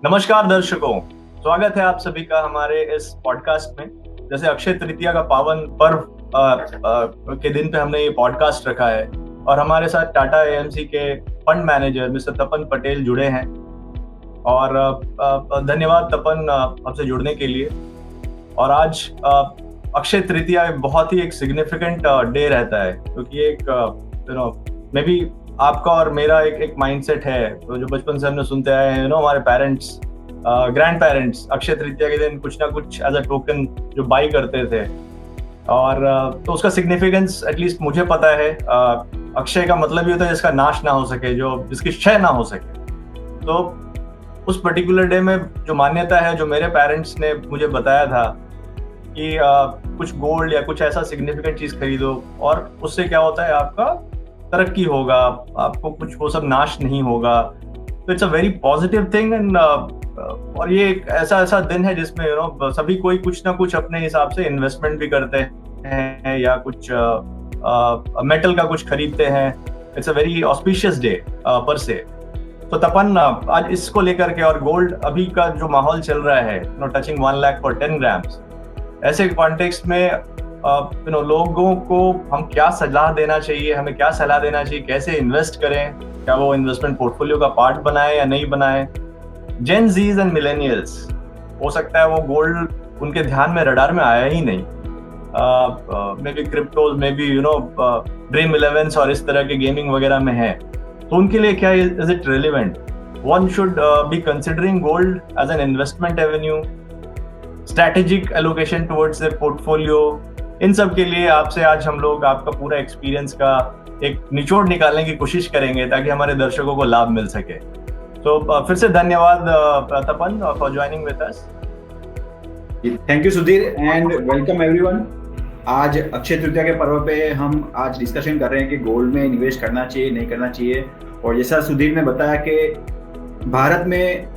नमस्कार दर्शकों, स्वागत है आप सभी का हमारे इस पॉडकास्ट में। जैसे अक्षय तृतीया का पावन पर्व के दिन पे हमने ये पॉडकास्ट रखा है और हमारे साथ टाटा एएमसी के fund manager mister Tapan Patel जुड़े हैं। और धन्यवाद तपन हमसे जुड़ने के लिए। और आज अक्षय तृतीया बहुत ही एक सिग्निफिकेंट डे रहता है, क्योंकि एक मे बी आपका और मेरा एक माइंडसेट है तो जो बचपन से हमने सुनते आए हैं। हमारे parents, grand parents Akshaya Tritiya के दिन कुछ ना कुछ एज अ टोकन जो बाई करते थे। और तो उसका सिग्निफिकेंस एटलीस्ट मुझे पता है। अक्षय का मतलब ये होता है जिसका नाश ना हो सके, जिसकी क्षय ना हो सके। तो उस पर्टिकुलर डे में जो मान्यता है, जो मेरे पेरेंट्स ने मुझे बताया था कि कुछ गोल्ड या कुछ ऐसा सिग्निफिकेंट चीज खरीदो और उससे क्या होता है, आपका तरक्की होगा, आपको कुछ वो सब नाश नहीं होगा। तो it's a very positive thing. And और ये एक ऐसा दिन है जिसमें सभी कोई कुछ ना कुछ अपने हिसाब से इन्वेस्टमेंट भी करते हैं या कुछ मेटल का कुछ खरीदते हैं। It's a very auspicious day पर से। तो तपन, आज इसको लेकर के और गोल्ड अभी का जो माहौल चल रहा है, टचिंग 1 लाख फॉर 10 ग्राम्स, ऐसे कॉन्टेक्स्ट में लोगों को हम क्या सलाह देना चाहिए, हमें क्या सलाह देना चाहिए, कैसे इन्वेस्ट करें, क्या वो इन्वेस्टमेंट पोर्टफोलियो का पार्ट बनाए या नहीं बनाए। जेन जीज एंड मिलेनियल्स, हो सकता है वो गोल्ड उनके ध्यान में, रडार में आया ही नहीं। May be cryptos, may be dream 11 और इस तरह के गेमिंग वगैरह में है। तो उनके लिए क्या is it relevant? One should be considering gold as an investment avenue, strategic allocation towards their portfolio. इन सब के लिए आपसे आज हम लोग आपका पूरा एक्सपीरियंस का एक निचोड़ निकालने की कोशिश करेंगे ताकि हमारे दर्शकों को लाभ मिल सके। तो फिर से धन्यवाद Tapan for joining with us. Thank you Sudhir and welcome everyone. आज अक्षय तृतीया के पर्व पे हम आज डिस्कशन कर रहे हैं कि गोल्ड में निवेश करना चाहिए नहीं करना चाहिए। और जैसा सुधीर ने बताया कि भारत में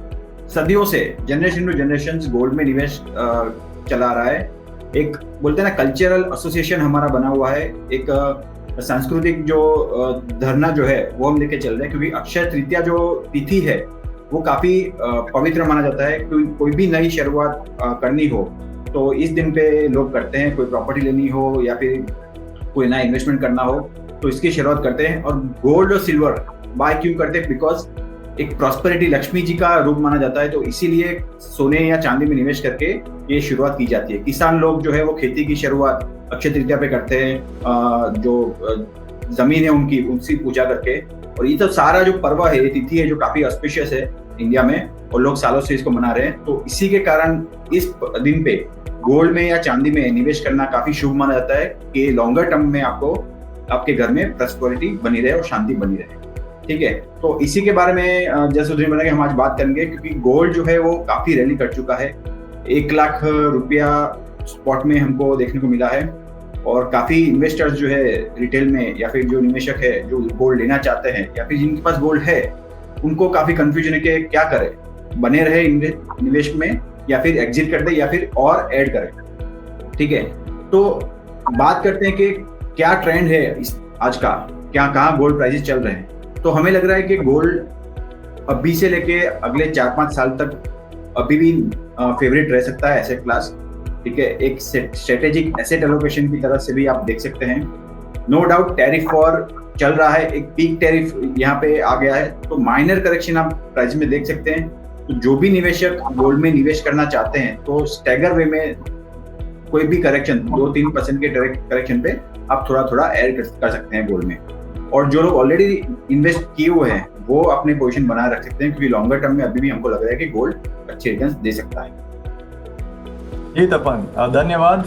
सदियों से जनरेशन टू जनरेशन गोल्ड में निवेश चला रहा है। एक बोलते हैं ना, कल्चरल एसोसिएशन हमारा बना हुआ है, एक सांस्कृतिक जो धरना जो है वो हम लेके चल रहे हैं। क्योंकि अक्षय तृतीया जो तिथि है वो काफी पवित्र माना जाता है। कोई भी नई शुरुआत करनी हो तो इस दिन पे लोग करते हैं। कोई प्रॉपर्टी लेनी हो या फिर कोई नया इन्वेस्टमेंट करना हो तो इसकी शुरुआत करते हैं। और गोल्ड और सिल्वर बाय क्यों करते हैं? बिकॉज एक प्रॉस्पेरिटी, लक्ष्मी जी का रूप माना जाता है। तो इसीलिए सोने या चांदी में निवेश करके ये शुरुआत की जाती है। किसान लोग जो है वो खेती की शुरुआत अक्षय तृतीया पे करते हैं, जो जमीन है उनकी पूजा करके। और ये तो सारा जो पर्व है, ये तिथि है जो काफी ऑस्पिशियस है इंडिया में और लोग सालों से इसको मना रहे हैं। तो इसी के कारण इस दिन पे गोल्ड में या चांदी में निवेश करना काफी शुभ माना जाता है कि लॉन्गर टर्म में आपको आपके घर में प्रॉस्पेरिटी बनी रहे और शांति बनी रहे। ठीक है, तो इसी के बारे में जैसे सुधीर बताया कि हम आज बात करेंगे। क्योंकि गोल्ड जो है वो काफी रैली कर चुका है। 1 लाख रुपया स्पॉट में हमको देखने को मिला है। और काफी इन्वेस्टर्स जो है रिटेल में या फिर जो निवेशक है जो गोल्ड लेना चाहते हैं या फिर जिनके पास गोल्ड है, उनको काफी कंफ्यूजन है कि क्या करें, बने रहे निवेश में या फिर एग्जिट कर दे या फिर और ऐड करें। ठीक है, तो बात करते हैं कि क्या ट्रेंड है आज का, कहाँ गोल्ड प्राइसेस चल रहे हैं। तो हमें लग रहा है कि गोल्ड अभी से लेके अगले 4-5 साल तक अभी भी फेवरेट रह सकता है एसेट क्लास। ठीक है, एक स्ट्रेटेजिक एसेट एलोकेशन की तरफ से भी आप देख सकते हैं। नो डाउट टैरिफ वॉर चल रहा है, एक पीक टैरिफ यहाँ पे आ गया है। तो माइनर करेक्शन आप प्राइस में देख सकते हैं। तो जो भी निवेशक गोल्ड में निवेश करना चाहते हैं तो स्टैगर वे में कोई भी करेक्शन 2-3% के करेक्शन पे आप थोड़ा थोड़ा ऐड कर सकते हैं गोल्ड में। और जो लोग ऑलरेडी इन्वेस्ट किए हुए हैं वो अपने पोजीशन बनाए रख सकते हैं, क्योंकि लॉन्गर टर्म में अभी भी हमको लग रहा है कि गोल्ड अच्छे रिटर्न्स दे सकता है। जी तपन, धन्यवाद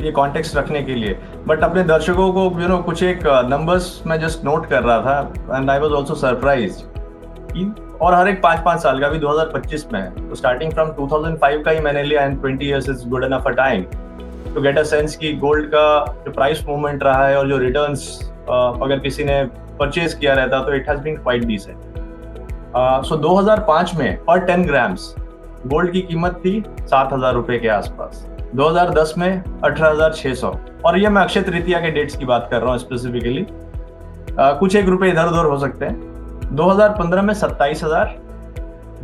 ये कॉन्टेक्स्ट रखने के लिए। बट अपने दर्शकों को कुछ एक नंबर्स मैं जस्ट नोट कर रहा था and I was also surprised. और हर एक 5-5 साल का भी 2025 में है, तो स्टार्टिंग फ्रॉम 2005 का ही मैंने लिया and 20 years is good enough a time to get a sense कि गोल्ड का जो प्राइस मूवमेंट रहा है और जो रिटर्न्स अगर किसी ने परचेज किया रहता तो it has been quite decent. So 2005 में पर 10 ग्राम्स गोल्ड की कीमत थी 7,000 रुपए के आसपास। 2010 में 18,600। और ये मैं अक्षय तृतीया के डेट्स की बात कर रहा हूँ स्पेसिफिकली। कुछ एक रुपए इधर उधर हो सकते हैं। 2015 में 27,000,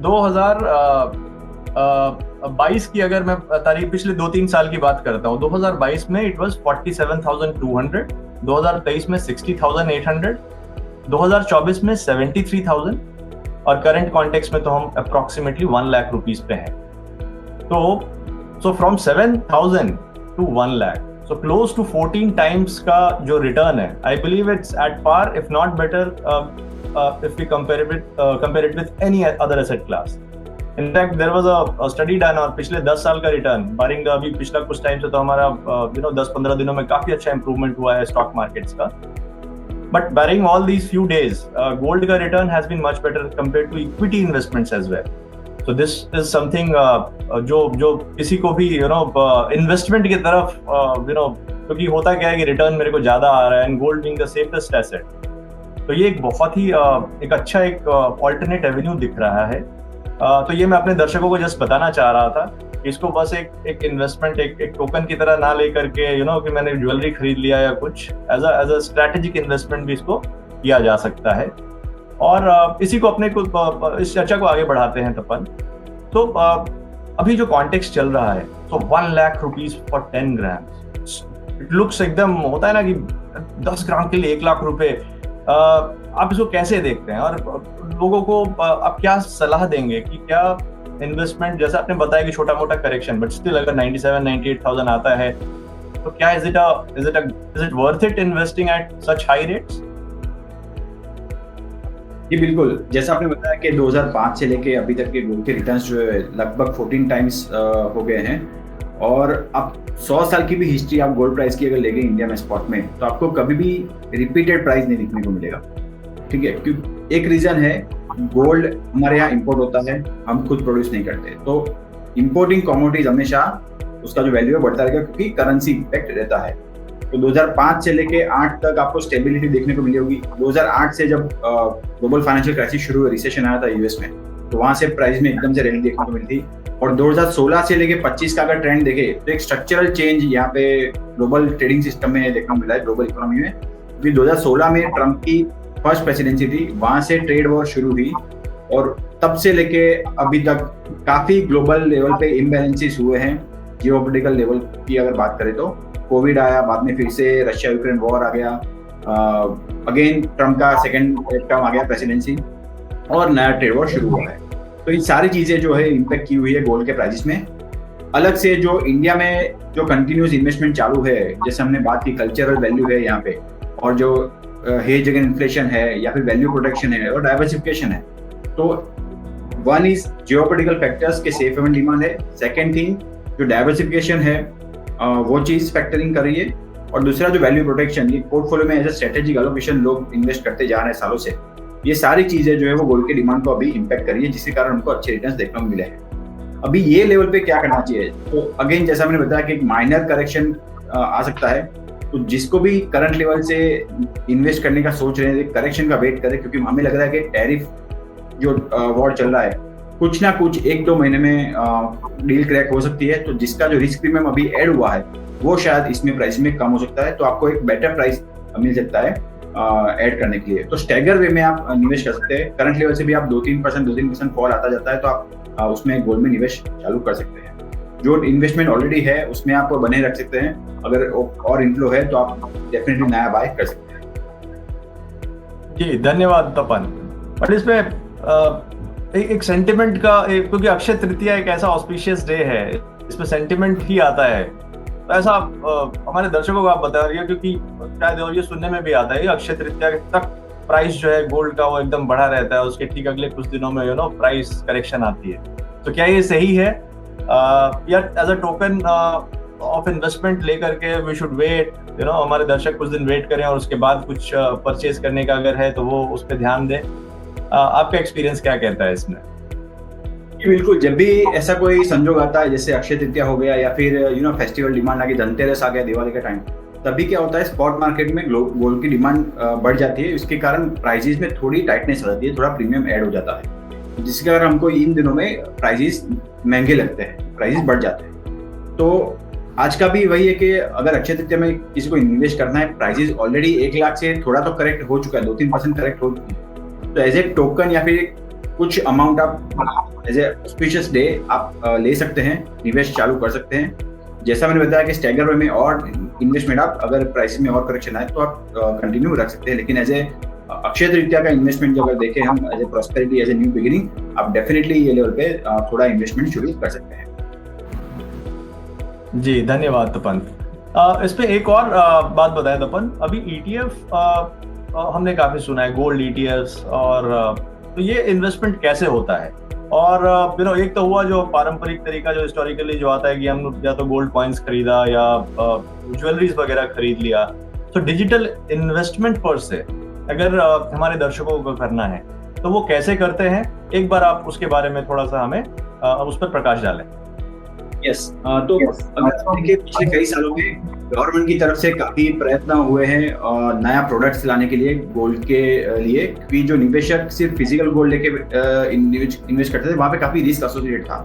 2022 की अगर मैं तारीख पिछले 2-3 साल की बात करता हूँ, 2022 में इट वाज 47,200, 2023 में 60,800, 2024 में 73,000 और करंट कॉन्टेक्स्ट में तो हम अप्रोक्सीमेटली 1 लाख रुपीस पे हैं। तो from 7,000 to 1 lakh, so close to 14 times का जो रिटर्न है, I believe it's at par if not better if we compare it with any other asset class. In fact, there was a study done और पिछले 10 साल का return बारिंग अभी पिछला कुछ टाइम से तो हमारा 10-15 दिनों में काफी अच्छा इंप्रूवमेंट हुआ है स्टॉक मार्केट्स का, but barring all these few days gold का return has been much better compared to equity investments as well. So this is something जो किसी को भी इन्वेस्टमेंट की तरफ क्योंकि होता क्या है कि रिटर्न मेरे को ज्यादा आ रहा है and gold being the safest asset, तो ये एक बहुत ही एक अच्छा एक ऑल्टरनेट एवेन्यू दिख रहा है। तो ये मैं अपने दर्शकों को जस्ट बताना चाह रहा था कि इसको बस एक इन्वेस्टमेंट एक टोकन की तरह ना लेकर के कि मैंने ज्वेलरी खरीद लिया या कुछ, एज अ स्ट्रैटेजिक इन्वेस्टमेंट भी इसको किया जा सकता है। और इसी को अपने को इस चर्चा को आगे बढ़ाते हैं तपन। तो अभी जो कॉन्टेक्स्ट चल रहा है, तो 1 lakh rupees for 10 gram, it looks एकदम होता है ना कि 10 ग्राम के लिए 1 लाख रुपए। आप इसको कैसे देखते हैं और लोगों को आप क्या सलाह देंगे कि क्या इन्वेस्टमेंट, जैसे आपने बताया कि छोटा मोटा करेक्शन, बट स्टिल अगर 97,000-98,000 आता है तो क्या is it worth it investing at such high rates? जी बिल्कुल, जैसा आपने बताया कि 2005 से लेके अभी तक के गोल्ड के रिटर्न्स जो है लगभग 14 टाइम्स हो गए हैं। और अब 100 साल की भी हिस्ट्री आप गोल्ड प्राइस की अगर ले गए इंडिया में स्पॉट में, तो आपको कभी भी रिपीटेड प्राइस नहीं देखने को मिलेगा। ठीक है, क्योंकि एक रीजन है, गोल्ड हमारे यहाँ इंपोर्ट होता है, हम खुद प्रोड्यूस नहीं करते, तो इंपोर्टिंग कमोडिटीज हमेशा उसका जो वैल्यू है बढ़ता रहेगा क्योंकि करेंसी इम्पैक्ट रहता है। तो 2005 से लेके 8 तक आपको स्टेबिलिटी देखने को मिली होगी। 2008 से जब ग्लोबल फाइनेंशियल क्राइसिस शुरू हुआ, रिसेशन आया था यूएस में, तो वहां से प्राइस में एकदम से रैली देखने को मिली थी। और 2016 से लेके 25 का अगर ट्रेंड देखे तो एक स्ट्रक्चरल चेंज यहाँ पे ग्लोबल ट्रेडिंग सिस्टम में देखने को मिला है, ग्लोबल इकोनॉमी में। क्योंकि 2016 में ट्रम्प की फर्स्ट प्रेसिडेंसी थी, वहां से ट्रेड वॉर शुरू हुई और तब से लेके अभी तक काफी ग्लोबल लेवल पे इम्बैलेंसेस हुए हैं। जियोपॉलिटिकल लेवल की अगर बात करें तो कोविड आया, बाद में फिर से रशिया यूक्रेन वॉर आ गया, अगेन ट्रम्प का सेकेंड टर्म आ गया प्रेसिडेंसी और नया ट्रेड वॉर शुरू हुआ है। तो ये सारी चीजें जो है इम्पैक्ट की हुई है गोल्ड के प्राइसेस में। अलग से जो इंडिया में जो कंटिन्यूस इन्वेस्टमेंट चालू है, जैसे हमने बात की कल्चरल वैल्यू है यहाँ पे, और जो हेज अगेंस्ट इन्फ्लेशन है या फिर वैल्यू प्रोटेक्शन है और डाइवर्सिफिकेशन है। तो वन इज जियोपॉलिटिकल फैक्टर्स के सेफ हेवन डिमांड है, सेकेंड थिंग जो डाइवर्सिफिकेशन है वो चीज फैक्टरिंग कर रही है, और दूसरा जो वैल्यू प्रोटेक्शन, ये पोर्टफोलियो में एज अ स्ट्रेटेजिक एलोकेशन लोग इन्वेस्ट करते जा रहे हैं सालों से। ये सारी चीजें जो है वो गोल्ड के डिमांड को अभी इम्पैक्ट कर रही है, जिसके कारण उनको अच्छे रिटर्न्स देखने को मिले हैं। अभी ये लेवल पे क्या करना चाहिए, तो अगेन जैसा मैंने बताया कि एक माइनर करेक्शन आ सकता है, तो जिसको भी करंट लेवल से इन्वेस्ट करने का सोच रहे हैं करेक्शन का वेट करें, क्योंकि हमें लग रहा है कि टैरिफ जो वॉर चल रहा है कुछ ना कुछ 1-2 महीने में डील क्रैक हो सकती है। तो जिसका जो रिस्क प्रीमियम अभी ऐड हुआ है वो शायद इसमें प्राइस में कम हो सकता है, तो आपको एक बेटर प्राइस मिल सकता है ऐड करने के लिए। तो स्टैगर वे में आप निवेश कर सकते हैं। करंट लेवल से भी आप 2-3% फॉल आता जाता है, तो आप उसमें गोल्ड में निवेश चालू कर सकते हैं। जो इन्वेस्टमेंट ऑलरेडी है उसमें आप बने रख सकते हैं, अगर और इनफ्लो है तो आप डेफिनेटली नया बाय कर सकते हैं। जी धन्यवाद तपन। बट इसमें एक सेंटिमेंट का, क्योंकि अक्षय तृतीया एक ऐसा ऑस्पिशियस डे है, इसमें सेंटिमेंट ही आता है, तो ऐसा हमारे दर्शकों को आप बता रही है, क्योंकि शायद ये सुनने में भी आता है कि अक्षय तृतीया तक प्राइस जो है गोल्ड का वो एकदम बढ़ा रहता है, उसके ठीक अगले कुछ दिनों में प्राइस करेक्शन आती है। तो क्या ये सही है, या as a token of investment लेकर के वी शुड वेट, हमारे दर्शक कुछ दिन वेट करें और उसके बाद कुछ परचेज करने का अगर है तो वो उस पर ध्यान दें? आपका एक्सपीरियंस क्या कहता है इसमें? बिल्कुल, जब भी ऐसा कोई संजोग आता है, जैसे अक्षय तृतीया हो गया या फिर फेस्टिवल डिमांड आ गई, धनतेरस आ गया दिवाली का टाइम, तभी क्या होता है स्पॉट मार्केट में गोल्ड की डिमांड बढ़ जाती है। इसके कारण प्राइसेस में थोड़ी टाइटनेस आ जाती है, थोड़ा प्रीमियम ऐड हो जाता है, जिसके कारण हमको इन दिनों में प्राइसेस महंगे लगते हैं, प्राइसेस बढ़ जाते हैं। तो आज का भी वही है कि अगर अक्षय तृतीया में किसी को इन्वेस्ट करना है, प्राइसेस ऑलरेडी 1 लाख से थोड़ा तो करेक्ट हो चुका है, 2-3% करेक्ट हो चुकी है, तो एज ए टोकन या फिर कुछ अमाउंट आप एज ए ऑस्पिशियस डे आप ले सकते हैं, निवेश चालू कर सकते हैं। जैसा मैंने बताया कि स्टैगर वे में और इन्वेस्टमेंट आप अगर प्राइस में और करेक्शन आए तो आप कंटिन्यू रख सकते हैं, लेकिन एज ए अक्षय तृतीया का इन्वेस्टमेंट जो अगर देखें हम as a prosperity, as a new beginning, आप डेफिनेटली ये लेवल पे थोड़ा इन्वेस्टमेंट शुरू कर सकते हैं। जी धन्यवाद तपन। इस पे एक और बात बताएं तपन, अभी ETF हमने काफी सुना है, गोल्ड ETFs, और तो ये इन्वेस्टमेंट कैसे होता है? और एक तो हुआ जो पारंपरिक तरीका जो हिस्टोरिकली जो आता है कि हम या तो गोल्ड कॉइन्स खरीदा या ज्वेलरीज वगैरह खरीद लिया। तो डिजिटल इन्वेस्टमेंट पर से अगर हमारे दर्शकों को करना है तो वो कैसे करते हैं? एक बार आप उसके बारे में थोड़ा सा हमें उस पर प्रकाश डालें। यस, तो देखिए पिछले कई सालों में गवर्नमेंट की तरफ से काफी प्रयत्न हुए हैं नया प्रोडक्ट्स लाने के लिए गोल्ड के लिए, क्योंकि जो निवेशक सिर्फ फिजिकल गोल्ड लेके इन्वेस्ट करते थे वहाँ पे काफी रिस्क एसोसिएटेड था।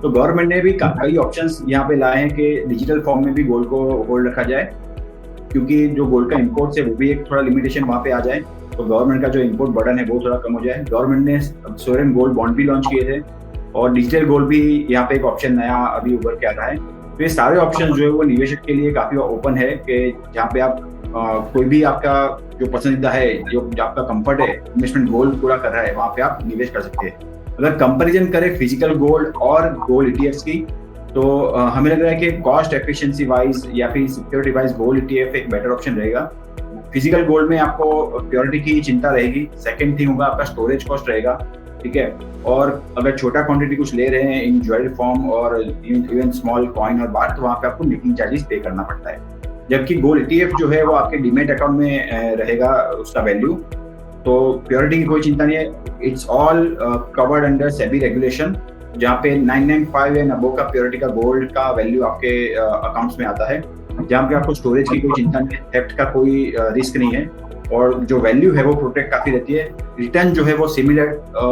तो गवर्नमेंट ने भी कई ऑप्शंस यहाँ पे लाए हैं कि डिजिटल फॉर्म में भी गोल्ड को होल्ड रखा जाए, क्योंकि जो गोल्ड का इम्पोर्ट है वो भी एक थोड़ा लिमिटेशन वहाँ पे आ जाए, तो गवर्नमेंट का जो इम्पोर्ट बर्डन है वो थोड़ा कम हो जाए। गवर्नमेंट ने सोवरेन गोल्ड बॉन्ड भी लॉन्च किए थे और डिजिटल गोल्ड भी यहाँ पे एक ऑप्शन नया अभी उभर के आ रहा है। तो ये सारे ऑप्शन जो है वो निवेशक के लिए काफी ओपन है कि जहाँ पे आप कोई भी आपका जो पसंदीदा है, जो आपका कंफर्ट है, इन्वेस्टमेंट गोल पूरा कर रहा है, वहाँ पे आप निवेश कर सकते हैं। अगर कंपैरिजन करें फिजिकल गोल्ड और गोल्ड ETFs की, तो हमें लग रहा है कि कॉस्ट एफिशिएंसी वाइज या फिर सिक्योरिटी वाइज गोल्ड ETF एक बेटर ऑप्शन रहेगा। फिजिकल गोल्ड में आपको प्योरिटी की चिंता रहेगी, सेकेंड थिंग होगा आपका स्टोरेज कॉस्ट रहेगा, ठीक है, और अगर छोटा क्वांटिटी कुछ ले रहे हैं इन ज्वेलरी फॉर्म और इवन स्मॉल कॉइन और बार, तो वहाँ पे आपको मेकिंग चार्जेस पे करना पड़ता है। जबकि गोल्ड ETF जो है वो आपके डीमेट अकाउंट में रहेगा उसका वैल्यू, तो प्योरिटी की कोई चिंता नहीं है। It's all covered under SEBI regulation, जहाँ पे 995 एंड अबव का प्योरिटी का गोल्ड का वैल्यू आपके अकाउंट्स में आता है, जहाँ पे आपको स्टोरेज की कोई चिंता नहीं है, थेफ्ट का कोई रिस्क नहीं है, और जो वैल्यू है वो प्रोटेक्ट काफी रहती है। रिटर्न जो है वो सिमिलर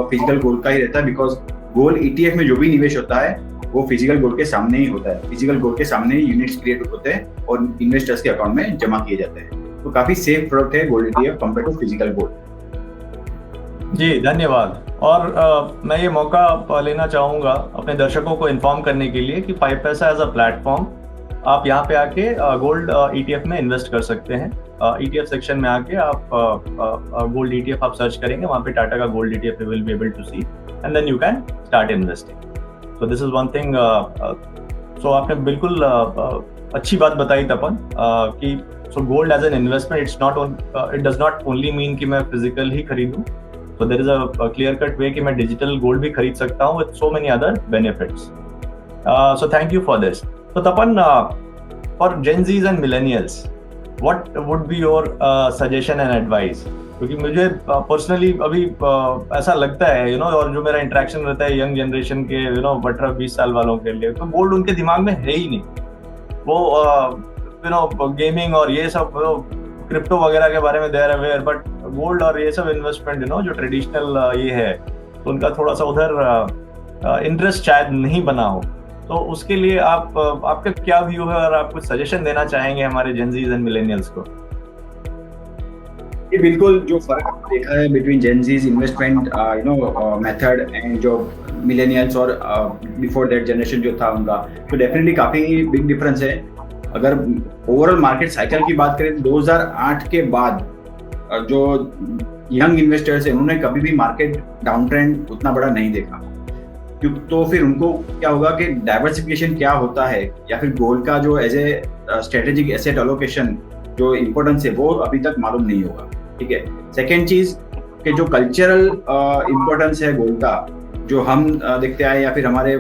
फिजिकल गोल्ड का ही रहता है, बिकॉज गोल्ड ETF में जो भी निवेश होता है वो फिजिकल गोल्ड के सामने ही होता है, फिजिकल गोल्ड के सामने ही यूनिट्स क्रिएट होते हैं और इन्वेस्टर्स के अकाउंट में जमा किए जाते हैं। तो काफी सेफ प्रोडक्ट है gold ETF compare to physical gold. जी धन्यवाद। और मैं ये मौका लेना चाहूंगा अपने दर्शकों को इन्फॉर्म करने के लिए कि 5 पैसा एज अ प्लेटफॉर्म आप यहाँ पे आके गोल्ड ETF में इन्वेस्ट कर सकते हैं। ETF सेक्शन में आके आप गोल्ड ETF आप सर्च करेंगे, वहाँ पे टाटा का gold ETF you will be able to see and then you can start investing. So this is one thing. So आपने बिल्कुल अच्छी बात बताई तपन कि so gold as an investment it does not only mean कि मैं फिजिकल ही खरीदूं. So there is a clear cut way कि मैं डिजिटल गोल्ड भी खरीद सकता हूँ with so many other benefits. So thank you for this. So Tapan, for Gen Zs and millennials, what would be your suggestion and advice? क्योंकि मुझे personally अभी ऐसा लगता है और जो मेरा इंटरेक्शन रहता है यंग जनरेशन के 18-20 साल वालों के लिए, तो गोल्ड उनके दिमाग में है ही नहीं। वो गेमिंग और ये सब क्रिप्टो वगैरह के बारे में दे रहे हैं, बट गोल्ड और ये सब इन्वेस्टमेंट जो ट्रेडिशनल ये है, तो उनका थोड़ा सा उधर इंटरेस्ट शायद नहीं बना हो। तो उसके लिए आपका क्या व्यू है और आप कुछ सजेशन देना चाहेंगे हमारे जेनजीज एंड मिलेनियल्स को? ये बिल्कुल जो फर्क देखा है between Gen Zs investment method and जो मिलेनियल्स और बिफोर दैट जनरेशन जो था उनका, तो डेफिनेटली काफी बिग डिफरेंस है। अगर ओवरऑल मार्केट साइकिल की बात करें 2008 के बाद जो यंग इन्वेस्टर्स हैं उन्होंने कभी भी मार्केट डाउन ट्रेंड उतना बड़ा नहीं देखा, तो फिर उनको क्या होगा कि डाइवर्सिफिकेशन क्या होता है या फिर गोल्ड का जो as a strategic asset allocation जो इम्पोर्टेंस है वो अभी तक मालूम नहीं होगा, ठीक है। सेकेंड चीज कि जो कल्चरल इम्पोर्टेंस है गोल्ड का, जो हम देखते आए या फिर हमारे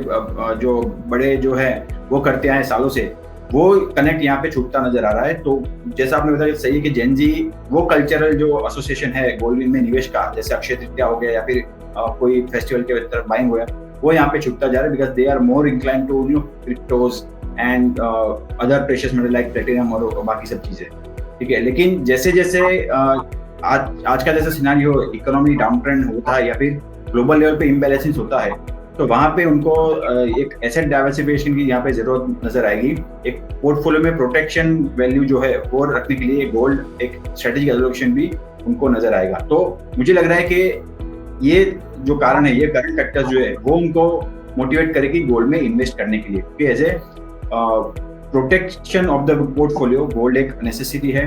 जो बड़े जो है वो करते आए सालों से, वो कनेक्ट यहाँ पे छूटता नजर आ रहा है। तो जैसा आपने बताया सही है कि जेनजी वो कल्चरल जो एसोसिएशन है गोल्ड में निवेश का, जैसे अक्षय तृतीया हो गया या फिर कोई फेस्टिवल के तरफ बाइंग हो गया, वो यहाँ पे छूटता जा रहा है, because they are more incline to cryptos and other precious metal like platinum और बाकी सब चीजें, ठीक है। लेकिन जैसे जैसे आज का जैसा सिनेरियो इकोनॉमी डाउन ट्रेंड होता है या फिर ग्लोबल लेवल पे इम्बैलेंस होता है, तो वहाँ पे उनको एक एसेट डाइवर्सिफिकेशन की यहाँ पे जरूरत नजर आएगी। एक पोर्टफोलियो में प्रोटेक्शन वैल्यू जो है वो रखने के लिए गोल्ड एक स्ट्रेटेजिक एलोकेशन भी उनको नजर आएगा। तो मुझे लग रहा है कि ये जो कारण है, ये करंट फैक्टर्स जो है वो उनको मोटिवेट करेगी गोल्ड में इन्वेस्ट करने के लिए, क्योंकि as a protection of the portfolio gold एक नेसेसिटी है,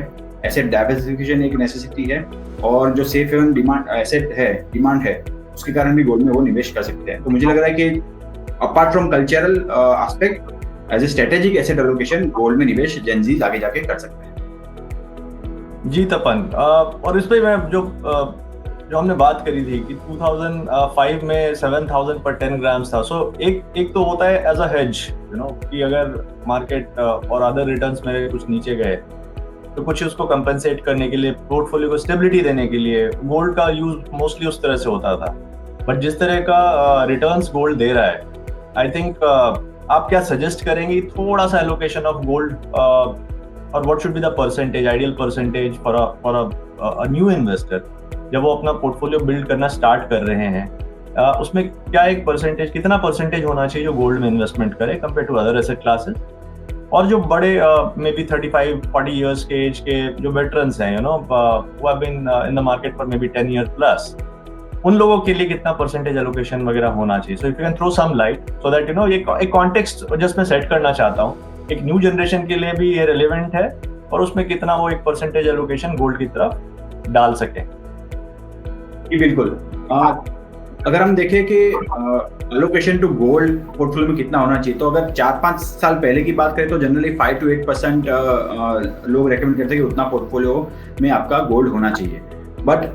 एसेट डाइवर्सिफिकेशन एक नेसेसिटी है, और जो सेफ हेवन डिमांड है उसके कारण भी गोल्ड में वो निवेश कर सकते हैं। तो मुझे लग रहा है कि apart from cultural aspect, as a strategic asset allocation gold में निवेश जेनजीज आगे जाके कर सकते हैं। जी तपन, और इस पे मैं जो हमने बात करी थी कि 2005 में 7,000 पर 10 ग्राम्स था। सो एक तो होता है एज अ हेज, कि अगर मार्केट और अदर रिटर्न्स मेरे कुछ नीचे गए तो कुछ उसको कंपेंसेट करने के लिए, पोर्टफोलियो को स्टेबिलिटी देने के लिए गोल्ड का यूज मोस्टली उस तरह से होता था। बट जिस तरह का रिटर्न्स गोल्ड दे रहा है, आई थिंक आप क्या सजेस्ट करेंगे थोड़ा सा एलोकेशन ऑफ गोल्ड, और what should be the percentage, ideal percentage for a new investor जब वो अपना पोर्टफोलियो बिल्ड करना स्टार्ट कर रहे हैं, उसमें क्या एक परसेंटेज, कितना परसेंटेज होना चाहिए जो गोल्ड में इन्वेस्टमेंट करे compare to other asset classes? और जो बड़े मे बी 35-40 इयर्स के एज के जो वेटरन्स हैं, who have been in the market for maybe 10 years plus, उन लोगों के लिए कितना परसेंटेज एलोकेशन वगैरह होना चाहिए? So if you can throw some light so that ये एक कॉन्टेक्स्ट जस्ट मैं सेट करना चाहता हूँ, एक न्यू जनरेशन के लिए भी ये रेलेवेंट है, और उसमें कितना वो एक परसेंटेज एलोकेशन गोल्ड की तरफ डाल सके। जी बिल्कुल। अगर हम देखें कि एलोकेशन टू गोल्ड पोर्टफोलियो में कितना होना चाहिए, तो अगर 4-5 साल पहले की बात करें तो जनरली 5 to 8% लोग रेकमेंड करते हैं कि उतना पोर्टफोलियो में आपका गोल्ड होना चाहिए। बट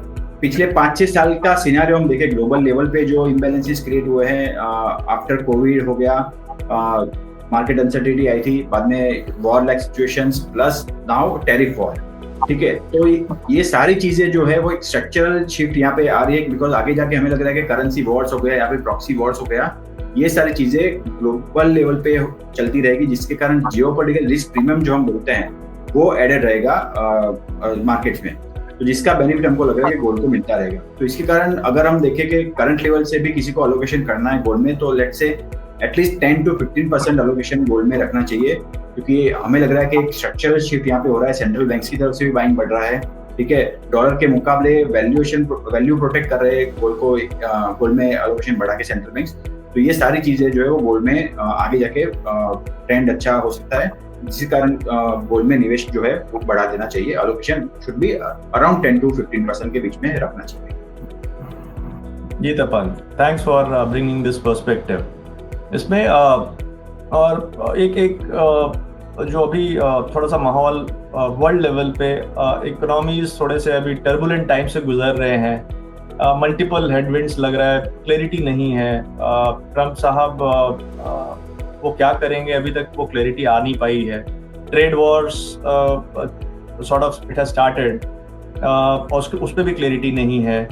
पिछले 5-6 साल का सिनेरियो हम देखें ग्लोबल लेवल पे, जो इम्बैलेंसेस क्रिएट हुए हैं, आफ्टर कोविड हो गया, मार्केट अनसर्टेनिटी आई थी, बाद में war like situations, plus now tariff war, ठीक है। तो ये सारी चीजें जो है वो एक स्ट्रक्चरल शिफ्ट यहाँ पे आ रही है, बिकॉज आगे जाके हमें लग रहा है कि करेंसी वॉर्स हो गया या फिर प्रॉक्सी वॉर्स हो गया, ये सारी चीजें ग्लोबल लेवल पे चलती रहेगी, जिसके कारण जियोपॉलिटिकल रिस्क प्रीमियम जो हम बोलते हैं वो एडेड रहेगा मार्केट्स में, तो जिसका बेनिफिट हमको लग रहा है कि गोल्ड को मिलता रहेगा। तो इसके कारण अगर हम देखें कि करंट लेवल से भी किसी को एलोकेशन करना है गोल्ड में, तो let's say at least 10 to 15% allocation gold में रखना चाहिए, क्योंकि हमें लग रहा है कि एक स्ट्रक्चरल शिफ्ट यहाँ पे हो रहा है, सेंट्रल बैंक्स की तरफ से भी बाइंग बढ़ रहा है, ठीक है। डॉलर के मुकाबले वैल्यू प्रोटेक्ट कर रहे हैं गोल्ड को, गोल्ड में एलोकेशन बढ़ा के सेंट्रल बैंक्स। तो ये सारी चीजें जो है वो गोल्ड में आगे जाके ट्रेंड अच्छा हो सकता है, जिस कारण गोल्ड में निवेश जो है वो बढ़ा देना चाहिए। Allocation should be around 10 to 15% के बीच में रखना चाहिए। जी Tapan, thanks for bringing this perspective. इसमें और एक जो अभी थोड़ा सा माहौल वर्ल्ड लेवल पे, इकोनॉमीज थोड़े से अभी टर्बुलेंट टाइम से गुजर रहे हैं, मल्टीपल हेडविंड्स लग रहा है, क्लैरिटी नहीं है। ट्रम्प साहब वो क्या करेंगे अभी तक वो क्लैरिटी आ नहीं पाई है। Trade Wars sort of it has started, उस पर भी क्लैरिटी नहीं है।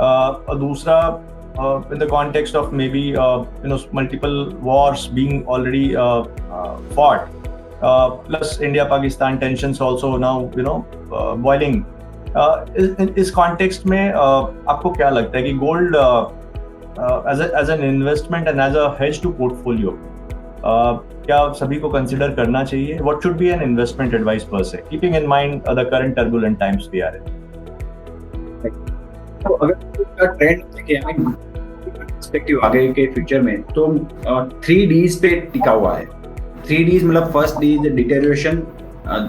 और दूसरा, in the context of maybe multiple wars being already fought, plus India-Pakistan tensions also now boiling. इस context में आपको क्या लगता है कि gold as an investment and as a hedge to portfolio क्या सभी को consider करना चाहिए? What should be an investment advice per se, keeping in mind the current turbulent times we are in? तो अगर ट्रेंड देखें पर्सपेक्टिव आगे के फ्यूचर में, तो 3 Ds पे टिका हुआ है। 3 Ds मतलब फर्स्ट डी इज डिटेरियोरेशन,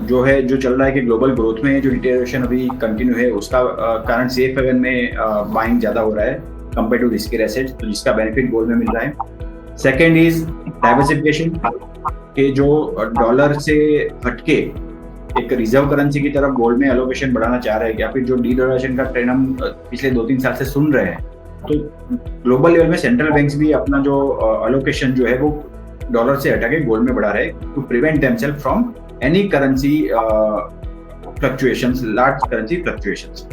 जो है जो चल रहा है कि ग्लोबल ग्रोथ में जो डिटेरियोरेशन अभी कंटिन्यू है, उसका कारण सेफ हेवन में बाइंग ज्यादा हो रहा है कंपेयर टू रिस्की एसेट्स, तो जिसका बेनिफिट गोल्ड में मिल रहा है। सेकेंड इज डाइवर्सिफिकेशन, के जो डॉलर से हटके एक रिजर्व करेंसी की तरफ गोल्ड में एलोकेशन बढ़ाना चाह रहे हैं, या फिर जो डीडोलराइजेशन का ट्रेंड हम पिछले 2-3 साल से सुन रहे हैं, तो ग्लोबल लेवल में सेंट्रल बैंक्स भी अपना जो एलोकेशन जो है वो डॉलर से हटा के गोल्ड में बढ़ा रहे to prevent themselves from any currency fluctuations, large currency fluctuations.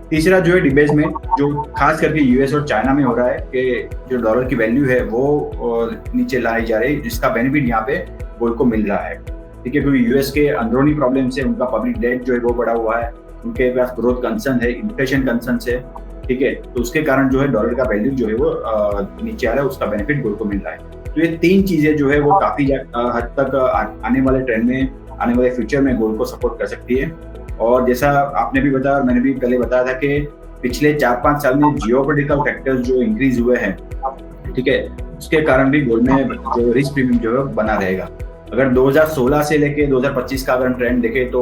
तीसरा जो है डिबेसमेंट, जो खास करके यूएस और चाइना में हो रहा है कि जो डॉलर की वैल्यू है वो नीचे लाई जा रही है, जिसका बेनिफिट यहाँ पे गोल्ड को मिल रहा है, ठीक है। क्योंकि यूएस के अंदरूनी प्रॉब्लम से उनका पब्लिक डेट जो है वो बढ़ा हुआ है, उनके पास ग्रोथ कंसर्न है, इन्फ्लेशन कंसर्न है, ठीक है। तो उसके कारण जो है डॉलर का वैल्यू जो है वो नीचे आ रहा है, उसका बेनिफिट गोल्ड को मिल रहा है। तो ये 3 चीजें जो है वो काफी हद तक आने वाले ट्रेंड में, आने वाले फ्यूचर में गोल्ड को सपोर्ट कर सकती है। और जैसा आपने भी बताया और मैंने भी पहले बताया था कि पिछले 4-5 साल में जियोपॉलिटिकल फैक्टर्स जो इंक्रीज हुए हैं, ठीक है, उसके कारण भी गोल्ड में जो रिस्क प्रीमियम जो है बना रहेगा। अगर 2016 से लेके 2025 का अगर हम ट्रेंड देखें तो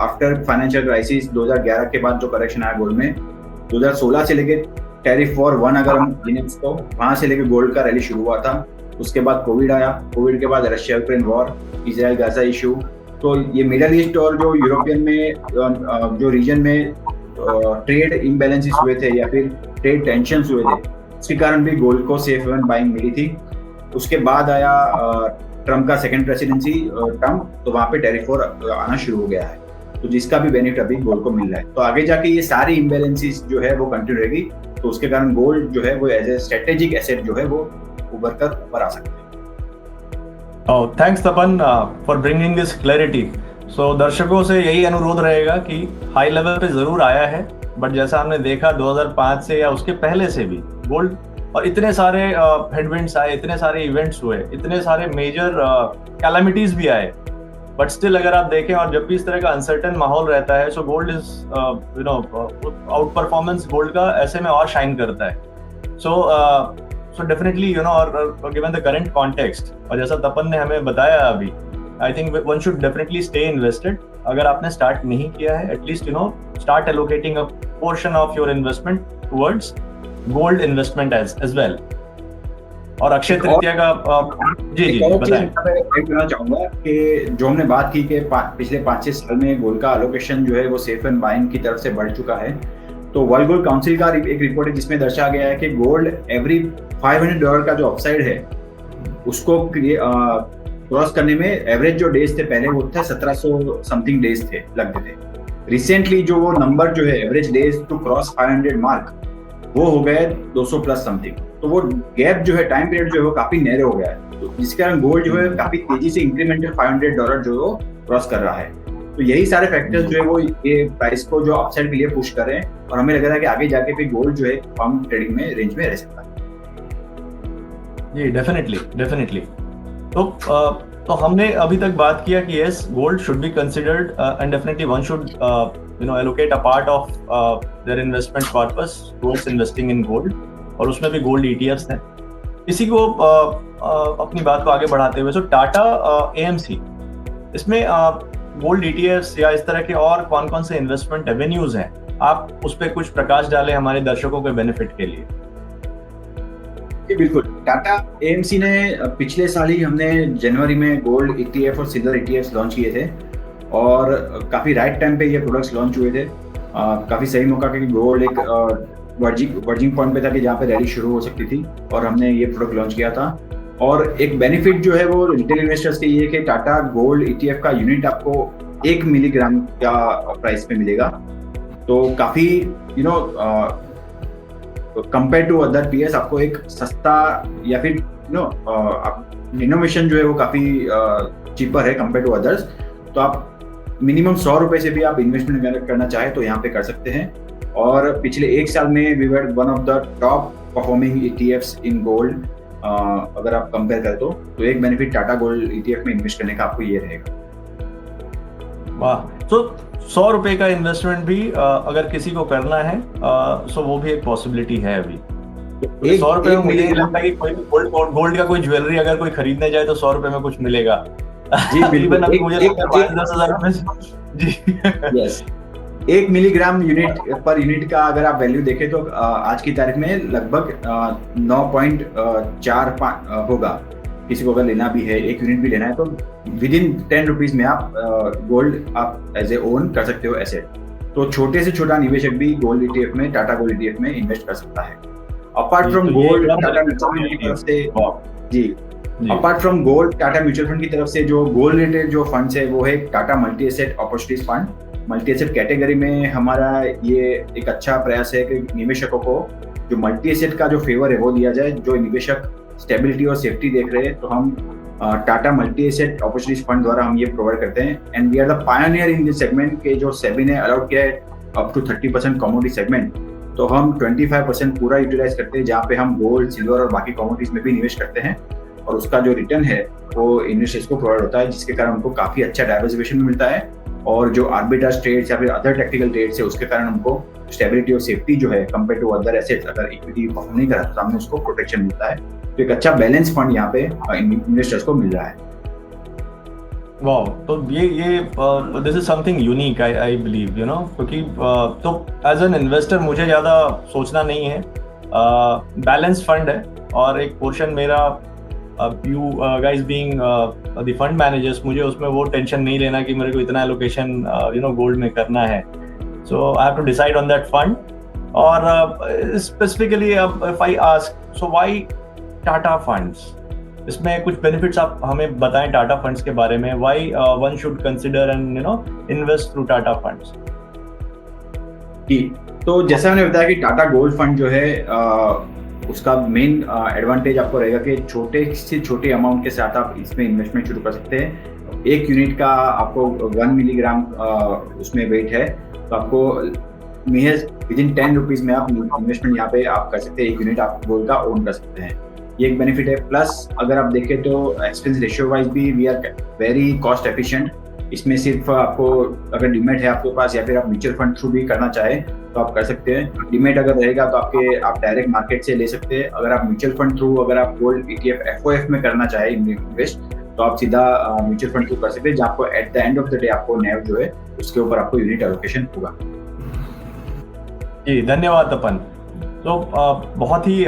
आफ्टर फाइनेंशियल क्राइसिस 2011 के बाद जो करेक्शन आया गोल्ड में, 2016 से लेके टैरिफ वॉर 1 अगर हम गिने तो वहां से लेके गोल्ड का रैली शुरू हुआ था। उसके बाद कोविड आया, कोविड के बाद Russia Ukraine war, Israel Gaza issue, तो ये मिडल ईस्ट और जो यूरोपियन में जो रीजन में ट्रेड इम्बैलेंसेस हुए थे या फिर ट्रेड टेंशंस हुए थे, उसके कारण भी गोल्ड को सेफ हेवन बाइंग मिली थी। उसके बाद आया ट्रम्प का सेकंड प्रेसिडेंसी टर्म, तो वहां पे टैरिफ वॉर आना शुरू हो गया है, तो जिसका भी बेनिफिट अभी गोल्ड को मिल रहा है। तो आगे जाके ये सारी इम्बैलेंसेस जो है वो कंटिन्यू रहेगी, तो उसके कारण गोल्ड जो है वो एज ए स्ट्रेटेजिक एसेट जो है वो उभर कर ऊपर आ सकते हैं। Thanks Tapan for bringing this clarity. So दर्शकों से यही अनुरोध रहेगा कि हाई लेवल पे जरूर आया है, बट जैसा हमने देखा 2005 से या उसके पहले से भी गोल्ड और इतने सारे हेडविंड्स आए, इतने सारे इवेंट्स हुए, इतने सारे मेजर कैलामिटीज भी आए, बट स्टिल अगर आप देखें और जब भी इस तरह का अनसर्टेन माहौल रहता है, so gold is out performance gold का ऐसे में और शाइन करता है। सो डेफिनेटली और गिवन द करंट कॉन्टेक्स्ट, और जैसा तपन ने हमें बताया अभी, I think one should definitely stay invested. अगर आपने स्टार्ट नहीं किया है, at least start allocating a portion of your investment towards gold investment as well. और अक्षय तृतीया का जी बताएं। मैं कहना चाहूंगा कि जो हमने बात की कि पिछले 5-6 साल में गोल्ड का एलोकेशन जो है वो सेफ एंड बाइंग की तरफ से बढ़ चुका है, तो वर्ल्ड गोल्ड काउंसिल का एक रिपोर्ट है जिसमें दर्शाया गया है कि गोल्ड एवरी $500 का जो अपसाइड है उसको क्रॉस करने में एवरेज जो डेज थे पहले वो था 1700 समथिंग डेज थे लगते थे। रिसेंटली जो वो नंबर जो है average days to cross 500 mark वो हो गए 200 प्लस समथिंग, तो वो गैप जो है टाइम पीरियड जो है वो काफी नैरो हो गया है, तो जिसके कारण गोल्ड जो है काफी तेजी से इंक्रीमेंटल $500 जो है क्रॉस कर रहा है। तो यही सारे फैक्टर्स जो है वो ये प्राइस को जो अपसाइड के लिए पुश कर रहे हैं, और हमें लग रहा है कि आगे जाके भी गोल्ड जो है फर्म ट्रेडिंग में रेंज में रह सकता है। जी डेफिनेटली। तो हमने अभी तक बात किया कि yes, gold should be considered and definitely one should allocate a part of their investment corpus towards investing in gold, और उसमें भी गोल्ड ETFs हैं। इसी को अपनी बात को आगे बढ़ाते हुए, सो टाटा AMC, इसमें गोल्ड ETFs या इस तरह के और कौन कौन से इन्वेस्टमेंट एवेन्यूज हैं, आप उस पर कुछ प्रकाश डालें हमारे दर्शकों के बेनिफिट के लिए। बिल्कुल, टाटा AMC ने पिछले साल ही हमने जनवरी में गोल्ड ETF और सिल्वर ETFs लॉन्च किए थे, और काफी राइट टाइम पे ये प्रोडक्ट्स लॉन्च हुए थे। काफी सही मौका, क्योंकि गोल्ड एक वर्जिंग पॉइंट पे था कि जहाँ पे रैली शुरू हो सकती थी, और हमने ये प्रोडक्ट लॉन्च किया था। और एक बेनिफिट जो है वो रिटेल इन्वेस्टर्स के ये कि टाटा गोल्ड ETF का यूनिट आपको 1 मिलीग्राम का प्राइस पे मिलेगा, तो काफी कंपेयर टू अदर पीएस आपको एक सस्ता या फिर इनोवेशन जो है वो काफी चीपर है कंपेयर टू अदर्स। तो आप मिनिमम 100 रुपए से भी आप इन्वेस्टमेंट करना चाहे तो यहाँ पे कर सकते हैं। और पिछले 1 साल में we were one of the top performing ETFs in gold. अगर आप कंपेयर करें तो एक बेनिफिट टाटा गोल्ड ETF में इन्वेस्ट करने का आपको ये रहेगा। वाह, तो 100 रुपए का इन्वेस्टमेंट भी अगर किसी को करना है सो वो भी एक पॉसिबिलिटी है अभी। 100 रुपए में मुझे लगता है कि कोई गोल्ड का कोई ज्वेलरी अगर कोई खरीदने जाए तो 100 रुपए में कुछ मिलेगा। जी बिल्कुल, अभी मुझे लगता है 10,000 में जी। यस, 1 मिलीग्राम पर यूनिट का अगर आप वैल्यू देखें तो आज की तारीख में लगभग 9.45 होगा। किसी को अगर लेना भी है, 1 यूनिट भी लेना है, तो विद इन 10 रुपीज में आप गोल्ड आप एज ए ओन कर सकते हो एसेट। तो छोटे से छोटा निवेशक भी गोल्ड ETF में, टाटा गोल्ड ETF में इन्वेस्ट कर सकता है। Apart from gold, Tata mutual fund की तरफ से apart from gold, Tata mutual fund की तरफ से जो गोल्ड रिलेटेड जो फंड्स है वो है Tata multi asset opportunities fund. Multi asset category में हमारा ये एक अच्छा प्रयास है कि निवेशकों को जो मल्टी एसेट का जो फेवर है वो दिया जाए। जो निवेशक स्टेबिलिटी और सेफ्टी देख रहे हैं तो हम Tata multi asset opportunities fund द्वारा हम ये प्रोवाइड करते हैं। And we are the pioneer in this segment के जो सेबी ने अलाउड किया है अप टू 30% कमोडिटी सेगमेंट, तो हम 25% पूरा यूटिलाइज करते हैं, जहाँ पे हम गोल्ड, सिल्वर और बाकी कमोडिटीज में भी निवेश करते हैं, और उसका जो रिटर्न है वो इन्वेस्टर्स को प्रोवाइड होता है, जिसके कारण उनको काफी अच्छा डाइवर्सिफिकेशन मिलता है और जो आर्बिट्राज ट्रेड्स या फिर अदर टेक्निकल ट्रेड्स है उसके कारण हमको स्टेबिलिटी और सेफ्टी जो है कंपेयर टू अदर एसेट्स, अगर इक्विटी परफॉर्म नहीं करा तो हमें उसको प्रोटेक्शन मिलता है। तो एक अच्छा बैलेंस फंड यहाँ पे इन्वेस्टर्स को मिल रहा है। वाह, तो ये this is something unique I believe, you know, क्योंकि तो एज एन इन्वेस्टर मुझे ज़्यादा सोचना नहीं है, बैलेंस फंड है और एक पोर्शन मेरा, you guys being the fund managers, मुझे उसमें वो टेंशन नहीं लेना कि मेरे को इतना एलोकेशन यू नो गोल्ड में करना है। So I have to decide on that fund. और specifically if I ask, so why Tata funds, इसमें कुछ बेनिफिट्स आप हमें बताएं टाटा फंड्स के बारे में, why one should consider and you know invest through Tata funds. जी, तो जैसा मैंने बताया कि टाटा गोल्ड फंड जो है उसका मेन एडवांटेज आपको रहेगा कि छोटे से छोटे अमाउंट के साथ आप इसमें इन्वेस्टमेंट शुरू कर सकते हैं। 1 यूनिट का आपको 1 मिलीग्राम उसमें वेट है, तो आपको महज विदिन 10 रुपीज में आप इन्वेस्टमेंट यहाँ पे आप कर सकते हैं। 1 यूनिट आप गोल्ड का ओन कर सकते हैं, ये एक बेनिफिट है। प्लस अगर आप देखें तो एक्सपेंस रेशियो वाइज भी we are very cost efficient. इसमें सिर्फ आपको अगर डीमेट है आपके पास या फिर आप म्यूचुअल फंड थ्रू भी करना चाहें तो आप कर सकते हैं। डीमेट अगर रहेगा तो आप डायरेक्ट मार्केट से ले सकते हैं। अगर आप म्यूचुअल फंड थ्रू, अगर आप गोल्ड ETF FOF में करना चाहे इन्वेस्ट, तो आप सीधा म्यूचुअल फंड थ्रू कर सकते हैं, जहाँ आपको at the end of the day आपको NAV जो है उसके ऊपर आपको यूनिट एलोकेशन होगा। जी धन्यवाद तपन। तो बहुत ही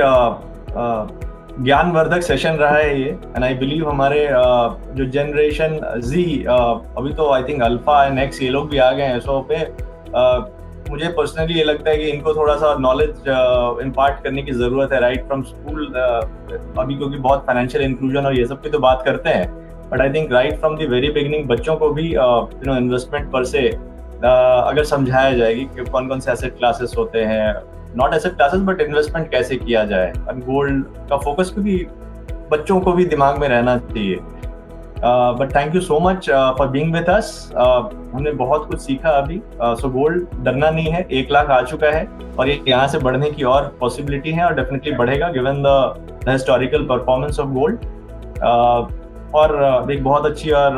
ज्ञानवर्धक सेशन रहा है ये, एंड आई बिलीव हमारे जो जनरेशन Z, अभी तो I think alpha and x ये लोग भी आ गए हैं, सो पे मुझे पर्सनली ये लगता है कि इनको थोड़ा सा नॉलेज इम्पार्ट करने की ज़रूरत है राइट फ्रॉम स्कूल, अभी क्योंकि बहुत फाइनेंशियल इंक्लूजन और ये सब की तो बात करते हैं, but I think right from the very beginning बच्चों को भी यू नो इन्वेस्टमेंट पर से अगर समझाया जाएगी कि कौन कौन से एसेट क्लासेस होते हैं, not asset classes but investment कैसे किया जाए, और गोल्ड का फोकस क्योंकि बच्चों को भी दिमाग में रहना चाहिए। But thank you so much for being with अस, हमने बहुत कुछ सीखा अभी। सो गोल्ड डरना नहीं है, 1 लाख आ चुका है और ये यहाँ से बढ़ने की और पॉसिबिलिटी है और डेफिनेटली बढ़ेगा given the historical performance of gold. और एक बहुत अच्छी और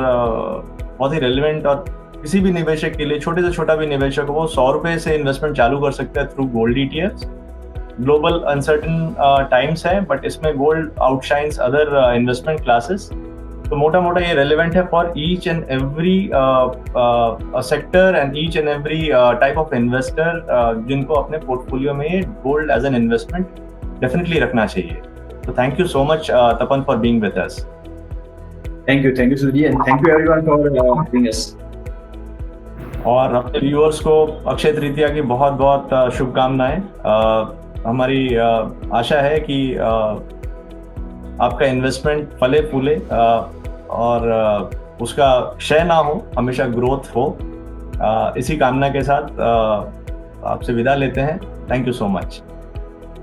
बहुत ही रेलिवेंट, और किसी भी निवेशक के लिए, छोटे से छोटा भी निवेशक हो, वो 100 रुपए से इन्वेस्टमेंट चालू कर सकता है through gold ETFs। Global uncertain times है, बट इसमें gold outshines other investment classes. तो मोटा मोटा ये रेलिवेंट है for each and every sector and each and every type of investor, जिनको अपने पोर्टफोलियो में gold as an investment definitely रखना चाहिए। तो thank you so much Tapan for being with us. Thank you Sudhi, and thank you everyone for being us. और अपने viewers को अक्षय तृतीया की बहुत बहुत शुभकामनाएं। हमारी आशा है कि आपका इन्वेस्टमेंट फले फूले और उसका क्षय ना हो, हमेशा ग्रोथ हो। इसी कामना के साथ आपसे विदा लेते हैं। Thank you so much.